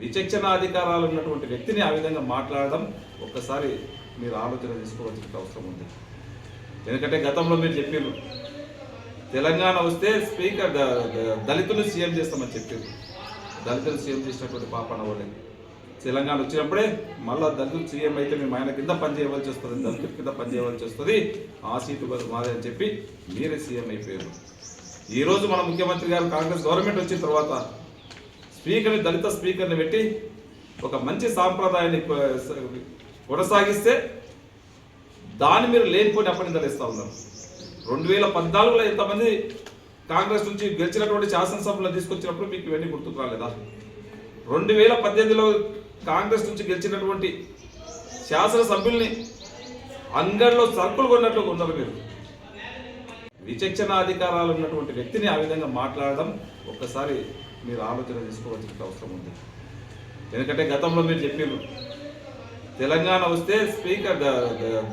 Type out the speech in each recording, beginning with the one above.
విచక్షణ అధికారాలు ఉన్నటువంటి వ్యక్తిని ఆ విధంగా మాట్లాడడం ఒక్కసారి మీరు ఆలోచన తీసుకోవాల్సిన అవసరం ఉంది. ఎందుకంటే గతంలో మీరు చెప్పారు తెలంగాణ వస్తే స్పీకర్ దళితులు సీఎం చేస్తామని చెప్పారు. దళితులు సీఎం చేసినటువంటి పాపన వాళ్ళే తెలంగాణ వచ్చినప్పుడే మళ్ళీ దళితులు సీఎం అయితే మేము ఆయన కింద పనిచేయవలసి వస్తుంది, దళితుల కింద పనిచేయవలసి వస్తుంది, ఆ సీటు మాదే అని చెప్పి మీరే సీఎం అయిపోయారు. ఈరోజు మన ముఖ్యమంత్రి గారు కాంగ్రెస్ గవర్నమెంట్ వచ్చిన తర్వాత స్పీకర్ని దళిత స్పీకర్ని పెట్టి ఒక మంచి సాంప్రదాయాన్ని కొనసాగిస్తే దాన్ని మీరు లేనిపోయిన అప్పనిందలు ఇస్తూ ఉన్నారు. 2014లో ఎంతమంది కాంగ్రెస్ నుంచి గెలిచినటువంటి శాసనసభలో తీసుకొచ్చినప్పుడు మీకు ఇవన్నీ గుర్తుకు రాలేదా? 2018లో కాంగ్రెస్ నుంచి గెలిచినటువంటి శాసనసభ్యుల్ని అంగడిలో సరుకులు కొన్నట్లు ఉన్నారు. మీరు విచక్షణ అధికారాలు ఉన్నటువంటి వ్యక్తిని ఆ విధంగా మాట్లాడడం ఒక్కసారి మీరు ఆలోచన తీసుకోవాల్సిన అవసరం ఉంది. ఎందుకంటే గతంలో మీరు చెప్పారు తెలంగాణ వస్తే స్పీకర్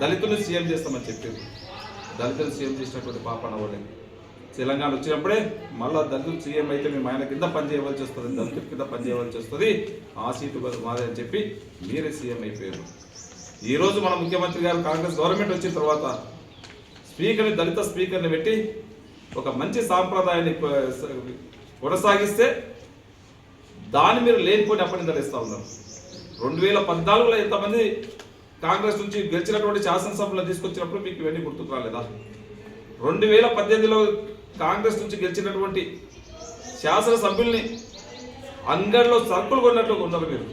దళితులు సీఎం చేస్తామని చెప్పారు. దళితులు సీఎం చేసినటువంటి పాపన వాళ్ళే తెలంగాణ వచ్చినప్పుడే మళ్ళీ దళితులు సీఎం అయితే మేము ఆయన కింద పనిచేయవలసి వస్తుంది, దళితుల కింద పనిచేయవలసి వస్తుంది, ఆ సీటు మాదే అని చెప్పి మీరే సీఎం అయిపోయారు. ఈరోజు మన ముఖ్యమంత్రి గారు కాంగ్రెస్ గవర్నమెంట్ వచ్చిన తర్వాత స్పీకర్ని దళిత స్పీకర్ని పెట్టి ఒక మంచి సాంప్రదాయాన్ని కొనసాగిస్తే దాన్ని మీరు లేనిపోయిన అప్పనిందలు ఇస్తూ ఉన్నారు. 2014లో ఎంతమంది కాంగ్రెస్ నుంచి గెలిచినటువంటి శాసనసభలో తీసుకొచ్చినప్పుడు మీకు ఇవన్నీ గుర్తుకు రాలేదా? 2018లో కాంగ్రెస్ నుంచి గెలిచినటువంటి శాసనసభ్యుల్ని అంగడిలో సరుకులు కొన్నట్లు ఉన్నారు. మీరు